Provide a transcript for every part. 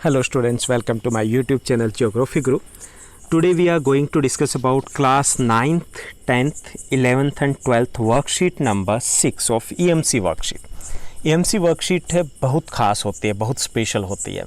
Hello students, welcome to my YouTube channel Geography Guru. Today we are going to discuss about class 9th, 10th, 11th and 12th worksheet number 6 of EMC worksheet. EMC worksheet है बहुत ख़ास होती है, बहुत special होती है।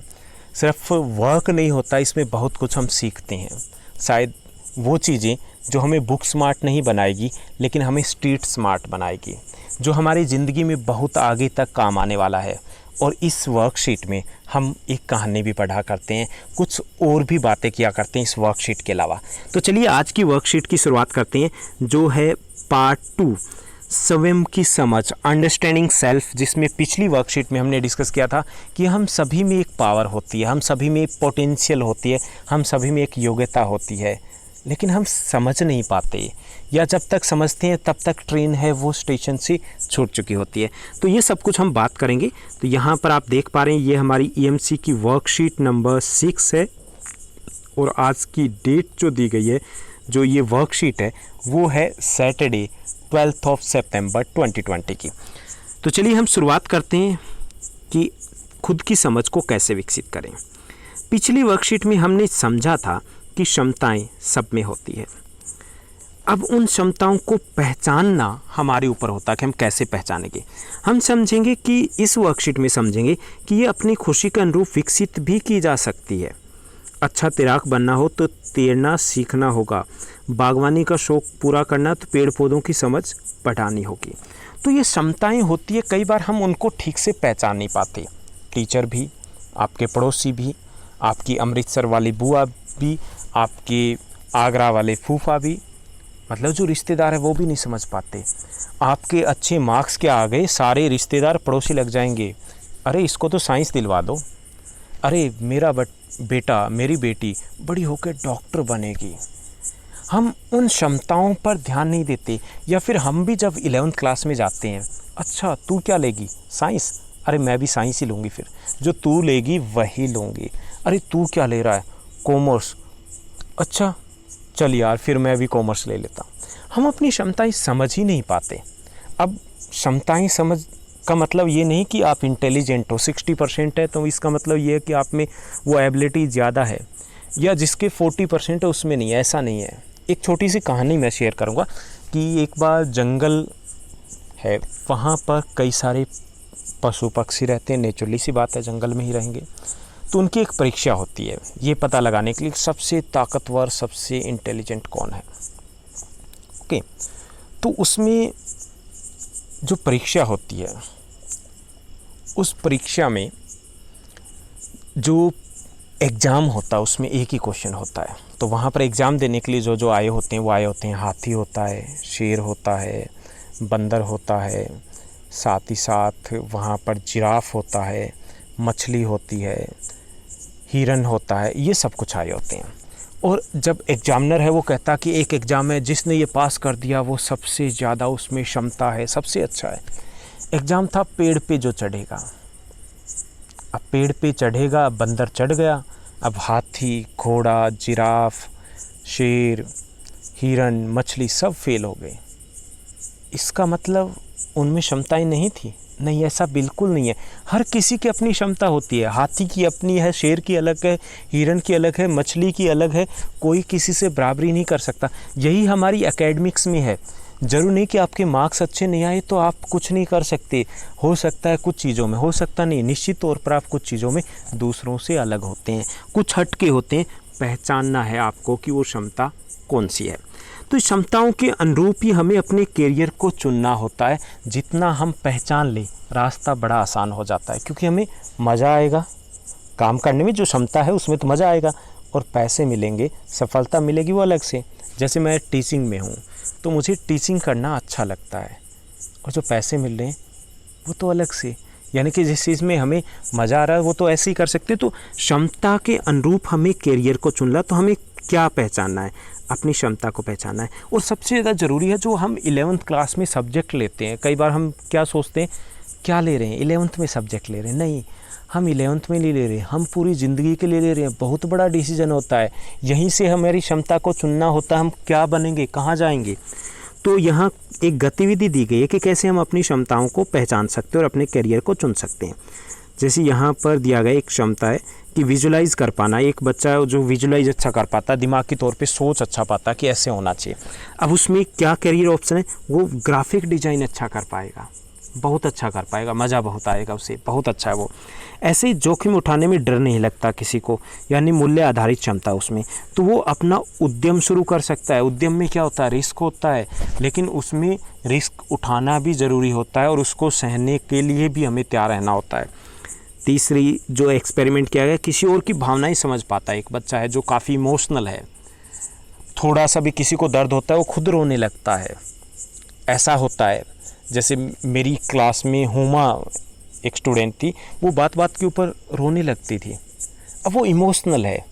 सिर्फ work नहीं होता, इसमें बहुत कुछ हम सीखते हैं। शायद वो चीज़ें जो हमें बुक स्मार्ट नहीं बनाएगी लेकिन हमें स्ट्रीट स्मार्ट बनाएगी, जो हमारी ज़िंदगी में बहुत आगे तक काम आने वाला है। और इस वर्कशीट में हम एक कहानी भी पढ़ा करते हैं, कुछ और भी बातें किया करते हैं इस वर्कशीट के अलावा। तो चलिए आज की वर्कशीट की शुरुआत करते हैं, जो है पार्ट 2 स्वयं की समझ, अंडरस्टैंडिंग सेल्फ, जिसमें पिछली वर्कशीट में हमने डिस्कस किया था कि हम सभी में एक पावर होती है, हम सभी में एक पोटेंशियल होती है, हम सभी में एक योग्यता होती है, लेकिन हम समझ नहीं पाते, या जब तक समझते हैं तब तक ट्रेन है वो स्टेशन से छूट चुकी होती है। तो ये सब कुछ हम बात करेंगे। तो यहाँ पर आप देख पा रहे हैं ये हमारी EMC की वर्कशीट नंबर 6 है और आज की डेट जो दी गई है, जो ये वर्कशीट है वो है सैटरडे 12 सितंबर 2020 की। तो चलिए हम शुरुआत करते हैं कि खुद की समझ को कैसे विकसित करें। पिछली वर्कशीट में हमने समझा था कि क्षमताएं सब में होती है। अब उन क्षमताओं को पहचानना हमारे ऊपर होता है कि हम कैसे पहचानेंगे। हम समझेंगे कि इस वर्कशीट में समझेंगे कि ये अपनी खुशी के अनुरूप विकसित भी की जा सकती है। अच्छा तैराक बनना हो तो तैरना सीखना होगा, बागवानी का शौक पूरा करना तो पेड़ पौधों की समझ बढ़ानी होगी। तो ये क्षमताएं होती है, कई बार हम उनको ठीक से पहचान नहीं पाते। टीचर भी, आपके पड़ोसी भी, आपकी अमृतसर वाली बुआ भी, आपके आगरा वाले फूफा भी, मतलब जो रिश्तेदार है वो भी नहीं समझ पाते। आपके अच्छे मार्क्स के आगे सारे रिश्तेदार पड़ोसी लग जाएंगे, अरे इसको तो साइंस दिलवा दो, अरे मेरा बेटा मेरी बेटी बड़ी होकर डॉक्टर बनेगी। हम उन क्षमताओं पर ध्यान नहीं देते। या फिर हम भी जब 11th क्लास में जाते हैं, अच्छा तू क्या लेगी? साइंस? अरे मैं भी साइंस ही लूँगी, फिर जो तू लेगी वही लूँगी। अरे तू क्या ले रहा है? कॉमर्स? अच्छा चल यार फिर मैं भी कॉमर्स ले लेता हूँ। हम अपनी क्षमताएं समझ ही नहीं पाते। अब क्षमताएं समझ का मतलब ये नहीं कि आप इंटेलिजेंट हो, 60% है तो इसका मतलब ये है कि आप में वो एबिलिटी ज़्यादा है, या जिसके 40% है उसमें नहीं है, ऐसा नहीं है। एक छोटी सी कहानी मैं शेयर करूँगा कि एक बार जंगल है, वहाँ पर कई सारे पशु पक्षी रहते हैं, नेचुरली सी बात है, जंगल में ही रहेंगे। तो उनकी एक परीक्षा होती है, ये पता लगाने के लिए सबसे ताकतवर, सबसे इंटेलिजेंट कौन है। ओके, तो उसमें जो परीक्षा होती है, उस परीक्षा में जो एग्ज़ाम होता है उसमें एक ही क्वेश्चन होता है। तो वहाँ पर एग्ज़ाम देने के लिए जो जो आए होते हैं वो आए होते हैं, हाथी होता है, शेर होता है, बंदर होता है, साथ ही साथ वहाँ पर जिराफ होता है, मछली होती है, हिरन होता है, ये सब कुछ आए होते हैं। और जब एग्जामिनर है वो कहता कि एक एग्ज़ाम है, जिसने ये पास कर दिया वो सबसे ज़्यादा उसमें क्षमता है, सबसे अच्छा है। एग्ज़ाम था पेड़ पे जो चढ़ेगा। अब पेड़ पे चढ़ेगा, बंदर चढ़ गया, अब हाथी, घोड़ा, जिराफ, शेर, हिरन, मछली सब फेल हो गए। इसका मतलब उनमें क्षमताएं नहीं थी? नहीं, ऐसा बिल्कुल नहीं है। हर किसी की अपनी क्षमता होती है। हाथी की अपनी है, शेर की अलग है, हिरन की अलग है, मछली की अलग है, कोई किसी से बराबरी नहीं कर सकता। यही हमारी एकेडमिक्स में है। ज़रूर नहीं कि आपके मार्क्स अच्छे नहीं आए तो आप कुछ नहीं कर सकते। हो सकता है कुछ चीज़ों में, हो सकता नहीं, निश्चित तौर पर आप कुछ चीज़ों में दूसरों से अलग होते हैं, कुछ हटके होते हैं। पहचानना है आपको कि वो क्षमता कौन सी है। तो इस क्षमताओं के अनुरूप ही हमें अपने करियर को चुनना होता है। जितना हम पहचान लें, रास्ता बड़ा आसान हो जाता है, क्योंकि हमें मज़ा आएगा काम करने में। जो क्षमता है उसमें तो मज़ा आएगा, और पैसे मिलेंगे, सफलता मिलेगी वो अलग से। जैसे मैं टीचिंग में हूँ तो मुझे टीचिंग करना अच्छा लगता है, और जो पैसे मिल रहे हैं वो तो अलग से। यानी कि जिस चीज़ में हमें मज़ा आ रहा है वो तो ऐसे ही कर सकते हैं। तो क्षमता के अनुरूप हमें करियर को चुनना। तो हमें क्या पहचानना है? अपनी क्षमता को पहचानना है। और सबसे ज़्यादा ज़रूरी है, जो हम 11th क्लास में सब्जेक्ट लेते हैं, कई बार हम क्या सोचते हैं, क्या ले रहे हैं 11th में सब्जेक्ट ले रहे हैं। नहीं, हम 11th में नहीं ले रहे, हम पूरी ज़िंदगी के लिए ले रहे हैं। बहुत बड़ा डिसीजन होता है, यहीं से हमारी क्षमता को चुनना होता है, हम क्या बनेंगे, कहाँ जाएंगे। तो यहाँ एक गतिविधि दी गई है कि कैसे हम अपनी क्षमताओं को पहचान सकते हैं और अपने करियर को चुन सकते हैं। जैसे यहाँ पर दिया गया एक क्षमता है कि विजुलाइज कर पाना, एक बच्चा जो विजुलाइज अच्छा कर पाता, दिमाग के तौर पे सोच अच्छा पाता कि ऐसे होना चाहिए, अब उसमें क्या करियर ऑप्शन है, वो ग्राफिक डिज़ाइन अच्छा कर पाएगा, बहुत अच्छा कर पाएगा, मज़ा बहुत आएगा उसे, बहुत अच्छा है वो। ऐसे ही जोखिम उठाने में डर नहीं लगता किसी को, यानी मूल्य आधारित क्षमता उसमें, तो वो अपना उद्यम शुरू कर सकता है। उद्यम में क्या होता है, रिस्क होता है, लेकिन उसमें रिस्क उठाना भी ज़रूरी होता है और उसको सहने के लिए भी हमें तैयार रहना होता है। तीसरी जो एक्सपेरिमेंट किया गया, किसी और की भावनाएं समझ पाता है। एक बच्चा है जो काफ़ी इमोशनल है, थोड़ा सा भी किसी को दर्द होता है वो खुद रोने लगता है, ऐसा होता है। जैसे मेरी क्लास में हुमा एक स्टूडेंट थी, वो बात बात के ऊपर रोने लगती थी। अब वो इमोशनल है,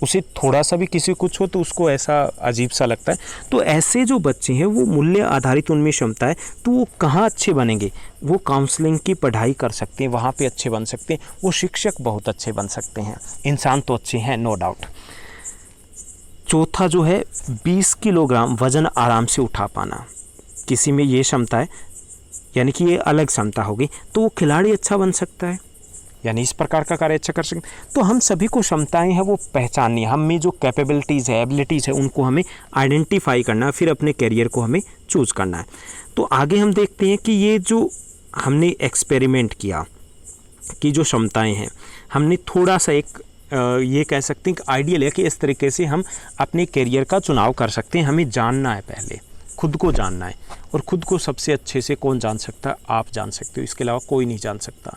उसे थोड़ा सा भी किसी कुछ हो तो उसको ऐसा अजीब सा लगता है। तो ऐसे जो बच्चे हैं वो मूल्य आधारित उनमें क्षमता है, तो वो कहाँ अच्छे बनेंगे, वो काउंसलिंग की पढ़ाई कर सकते हैं, वहाँ पे अच्छे बन सकते हैं, वो शिक्षक बहुत अच्छे बन सकते हैं, इंसान तो अच्छे हैं नो डाउट। चौथा जो है 20 किलोग्राम वज़न आराम से उठा पाना, किसी में ये क्षमता है, यानी कि ये अलग क्षमता होगी, तो वो खिलाड़ी अच्छा बन सकता है, यानी इस प्रकार का कार्य अच्छा कर सकते हैं। तो हम सभी को क्षमताएं हैं वो पहचाननी है, हम में जो कैपेबिलिटीज़ है, एबिलिटीज़ है, उनको हमें आइडेंटिफाई करना है, फिर अपने करियर को हमें चूज़ करना है। तो आगे हम देखते हैं कि ये जो हमने एक्सपेरिमेंट किया कि जो क्षमताएँ हैं, हमने थोड़ा सा एक ये कह सकते हैं कि आइडियल है कि इस तरीके से हम अपने करियर का चुनाव कर सकते हैं। हमें जानना है, पहले खुद को जानना है, और ख़ुद को सबसे अच्छे से कौन जान सकता है, आप जान सकते हो, इसके अलावा कोई नहीं जान सकता।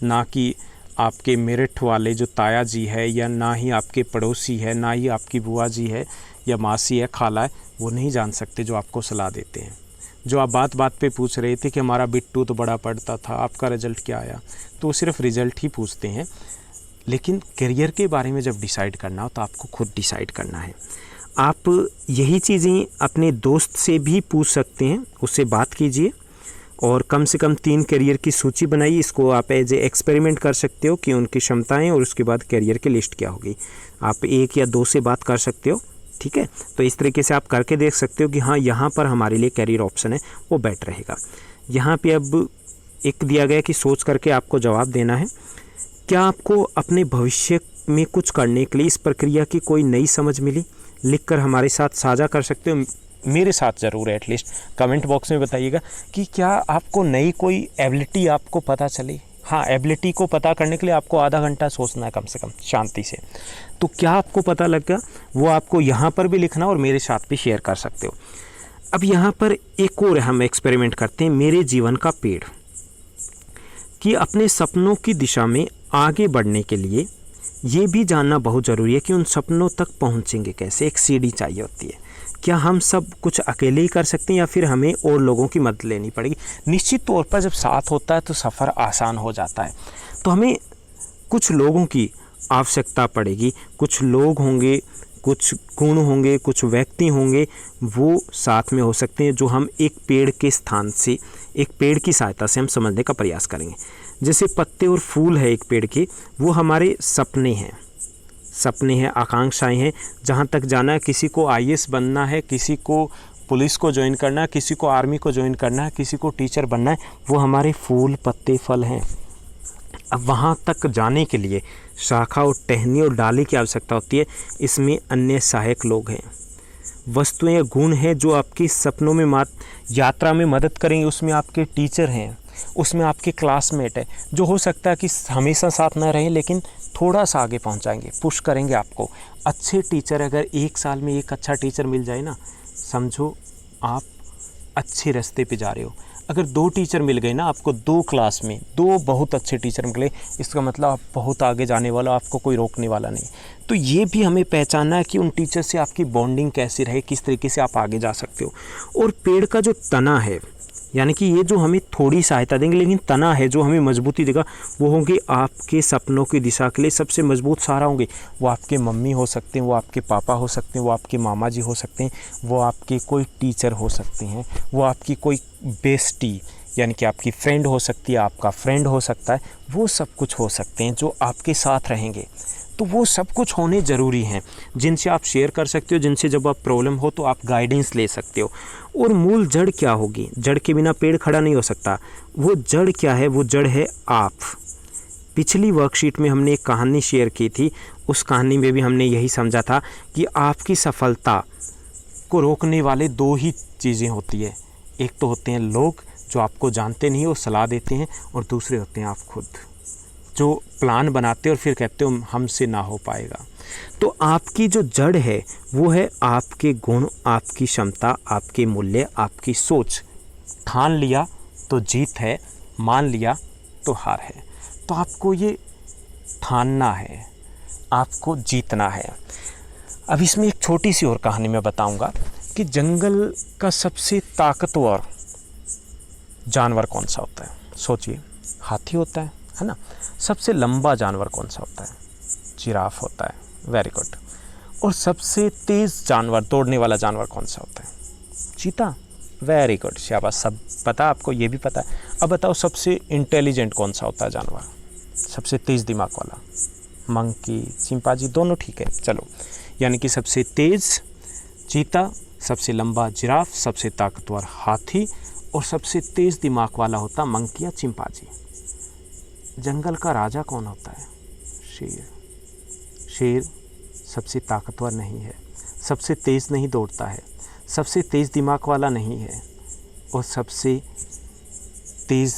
ना कि आपके मेरिट वाले जो ताया जी है, या ना ही आपके पड़ोसी है, ना ही आपकी बुआ जी है या मासी है, खाला है, वो नहीं जान सकते जो आपको सलाह देते हैं। जो आप बात बात पे पूछ रहे थे कि हमारा बिट्टू तो बड़ा पढ़ता था, आपका रिज़ल्ट क्या आया, तो वो सिर्फ रिज़ल्ट ही पूछते हैं। लेकिन करियर के बारे में जब डिसाइड करना हो तो आपको खुद डिसाइड करना है। आप यही चीज़ें अपने दोस्त से भी पूछ सकते हैं, उससे बात कीजिए और कम से कम 3 करियर की सूची बनाइए। इसको आप एज ए एक्सपेरिमेंट कर सकते हो कि उनकी क्षमताएं और उसके बाद करियर की लिस्ट क्या होगी। आप 1 या 2 से बात कर सकते हो, ठीक है। तो इस तरीके से आप करके देख सकते हो कि हाँ, यहाँ पर हमारे लिए करियर ऑप्शन है वो बेटर रहेगा। यहाँ पे अब एक दिया गया कि सोच करके आपको जवाब देना है। क्या आपको अपने भविष्य में कुछ करने के लिए इस प्रक्रिया की कोई नई समझ मिली? लिखकर हमारे साथ साझा कर सकते हो, मेरे साथ ज़रूर है, एटलीस्ट कमेंट बॉक्स में बताइएगा कि क्या आपको नई कोई एबिलिटी आपको पता चली। हाँ, एबिलिटी को पता करने के लिए आपको आधा घंटा सोचना है कम से कम शांति से। तो क्या आपको पता लग गया, वो आपको यहाँ पर भी लिखना और मेरे साथ भी शेयर कर सकते हो। अब यहाँ पर एक और हम एक्सपेरिमेंट करते हैं, मेरे जीवन का पेड़, कि अपने सपनों की दिशा में आगे बढ़ने के लिए ये भी जानना बहुत ज़रूरी है कि उन सपनों तक पहुँचेंगे कैसे। एक सीढ़ी चाहिए होती है। क्या हम सब कुछ अकेले ही कर सकते हैं या फिर हमें और लोगों की मदद लेनी पड़ेगी? निश्चित तौर पर जब साथ होता है तो सफ़र आसान हो जाता है। तो हमें कुछ लोगों की आवश्यकता पड़ेगी, कुछ लोग होंगे, कुछ गुण होंगे, कुछ व्यक्ति होंगे, वो साथ में हो सकते हैं जो हम एक पेड़ के स्थान से, एक पेड़ की सहायता से हम समझने का प्रयास करेंगे। जैसे पत्ते और फूल है एक पेड़ के, वो हमारे सपने हैं, सपने हैं, आकांक्षाएं हैं, जहाँ तक जाना है। किसी को आईएएस बनना है, किसी को पुलिस को ज्वाइन करना है, किसी को आर्मी को ज्वाइन करना है, किसी को टीचर बनना है, वो हमारे फूल पत्ते फल हैं। अब वहाँ तक जाने के लिए शाखा और टहनी और डाली की आवश्यकता होती है। इसमें अन्य सहायक लोग हैं, वस्तुएं या गुण हैं जो आपकी सपनों में यात्रा में मदद करेंगे। उसमें आपके टीचर हैं, उसमें आपके क्लासमेट है, जो हो सकता है कि हमेशा साथ ना रहें लेकिन थोड़ा सा आगे पहुंचाएंगे, पुश करेंगे आपको। अच्छे टीचर, अगर 1 साल में एक अच्छा टीचर मिल जाए ना, समझो आप अच्छे रास्ते पे जा रहे हो। अगर 2 टीचर मिल गए ना आपको, 2 क्लास में 2 बहुत अच्छे टीचर मिले, इसका मतलब आप बहुत आगे जाने वाला, आपको कोई रोकने वाला नहीं। तो ये भी हमें पहचानना है कि उन टीचर से आपकी बॉन्डिंग कैसी रहे, किस तरीके से आप आगे जा सकते हो। और पेड़ का जो तना है, यानी कि ये जो हमें थोड़ी सहायता देंगे, लेकिन तना है जो हमें मजबूती देगा, वो होंगे आपके सपनों की दिशा के लिए सबसे मजबूत सहारा होंगे। वो आपके मम्मी हो सकते हैं, वो आपके पापा हो सकते हैं, वो आपके मामा जी हो सकते हैं, वो आपके कोई टीचर हो सकते हैं, वो आपकी कोई बेस्टी यानी कि आपकी फ्रेंड हो सकती है, आपका फ्रेंड हो सकता है, वो सब कुछ हो सकते हैं जो आपके साथ रहेंगे। तो वो सब कुछ होने ज़रूरी हैं, जिनसे आप शेयर कर सकते हो, जिनसे जब आप प्रॉब्लम हो तो आप गाइडेंस ले सकते हो। और मूल जड़ क्या होगी? जड़ के बिना पेड़ खड़ा नहीं हो सकता। वो जड़ क्या है? वो जड़ है आप। पिछली वर्कशीट में हमने एक कहानी शेयर की थी, उस कहानी में भी हमने यही समझा था कि आपकी सफलता को रोकने वाले 2 ही चीज़ें होती है। एक तो होते हैं लोग जो आपको जानते नहीं, वो सलाह देते हैं, और दूसरे होते हैं आप खुद जो प्लान बनाते और फिर कहते हो हमसे ना हो पाएगा। तो आपकी जो जड़ है वो है आपके गुण, आपकी क्षमता, आपके मूल्य, आपकी सोच। ठान लिया तो जीत है, मान लिया तो हार है। तो आपको ये ठानना है, आपको जीतना है। अब इसमें एक छोटी सी और कहानी मैं बताऊंगा कि जंगल का सबसे ताकतवर जानवर कौन सा होता है। सोचिए, हाथी होता है ना। सबसे लंबा जानवर कौन सा होता है? जिराफ होता है। Very good. और सबसे तेज़ जानवर, दौड़ने वाला जानवर कौन सा होता है? चीता। वेरी गुड, शाबाश, सब पता आपको, ये भी पता है। अब बताओ सबसे इंटेलिजेंट कौन सा होता है जानवर, सबसे तेज़ दिमाग वाला? मंकी, चिंपांजी, दोनों ठीक है। चलो, यानी कि सबसे तेज़ चीता, सबसे लंबा जिराफ, सबसे ताकतवर हाथी, और सबसे तेज़ दिमाग वाला होता मंकी या चिंपांजी। जंगल का राजा कौन होता है? शेर। शेर सबसे ताकतवर नहीं है, सबसे तेज़ नहीं दौड़ता है, सबसे तेज़ दिमाग वाला नहीं है, और सबसे तेज़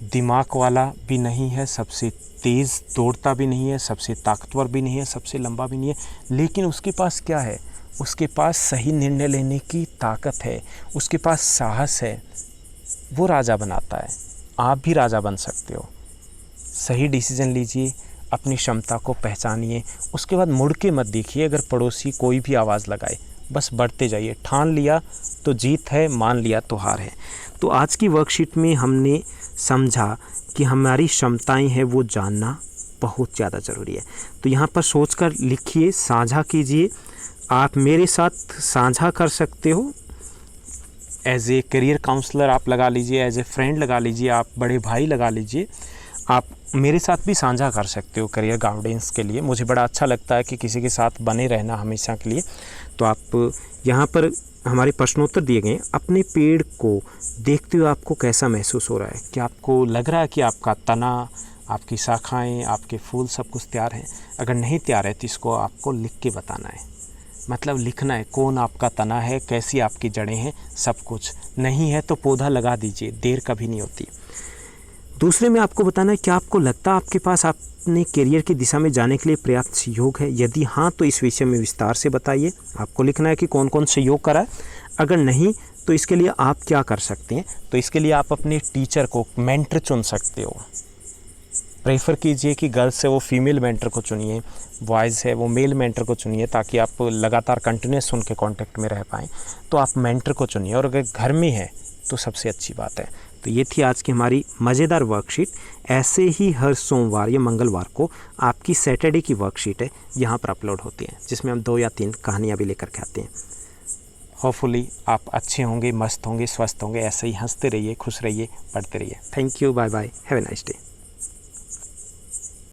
दिमाग वाला भी नहीं है, सबसे तेज़ दौड़ता भी नहीं है, सबसे ताकतवर भी नहीं है, सबसे लंबा भी नहीं है। लेकिन उसके पास क्या है? उसके पास सही निर्णय लेने की ताकत है, उसके पास साहस है। वो राजा बनाता है। आप भी राजा बन सकते हो। सही डिसीजन लीजिए, अपनी क्षमता को पहचानिए, उसके बाद मुड़ के मत देखिए अगर पड़ोसी कोई भी आवाज़ लगाए, बस बढ़ते जाइए। ठान लिया तो जीत है, मान लिया तो हार है। तो आज की वर्कशीट में हमने समझा कि हमारी क्षमताएं हैं वो जानना बहुत ज़्यादा ज़रूरी है। तो यहाँ पर सोचकर लिखिए, साझा कीजिए। आप मेरे साथ साझा कर सकते हो, एज ए करियर काउंसलर आप लगा लीजिए, एज ए फ्रेंड लगा लीजिए, आप बड़े भाई लगा लीजिए। आप मेरे साथ भी साझा कर सकते हो करियर गाइडेंस के लिए। मुझे बड़ा अच्छा लगता है कि किसी के साथ बने रहना हमेशा के लिए। तो आप यहाँ पर हमारे प्रश्नोत्तर दिए गए। अपने पेड़ को देखते हुए आपको कैसा महसूस हो रहा है? क्या आपको लग रहा है कि आपका तना, आपकी शाखाएं, आपके फूल सब कुछ तैयार हैं? अगर नहीं तैयार है तो इसको आपको लिख के बताना है, मतलब लिखना है कौन आपका तना है, कैसी आपकी जड़ें हैं, सब कुछ। नहीं है तो पौधा लगा दीजिए, देर कभी नहीं होती। दूसरे में आपको बताना है क्या आपको लगता है आपके पास अपने करियर की दिशा में जाने के लिए पर्याप्त सहयोग है? यदि हाँ तो इस विषय में विस्तार से बताइए। आपको लिखना है कि कौन कौन सहयोग करा है। अगर नहीं तो इसके लिए आप क्या कर सकते हैं? तो इसके लिए आप अपने टीचर को, मेंटर चुन सकते हो। प्रेफर कीजिए कि गर्ल्स है वो फीमेल मेंटर को चुनिए, बॉयज़ है वो मेल मेंटर को चुनिए, ताकि आप लगातार कंटिन्यूस उनके कांटेक्ट में रह पाएँ। तो आप मेंटर को चुनिए, और अगर घर में है तो सबसे अच्छी बात है। तो ये थी आज की हमारी मज़ेदार वर्कशीट। ऐसे ही हर सोमवार या मंगलवार को आपकी सैटरडे की वर्कशीट है यहाँ पर अपलोड होती है, जिसमें हम 2 या 3 कहानियाँ भी लेकर के आते हैं। होपफुली आप अच्छे होंगे, मस्त होंगे, स्वस्थ होंगे। ऐसे ही हंसते रहिए, खुश रहिए, पढ़ते रहिए। Thank you, bye bye, have a nice day.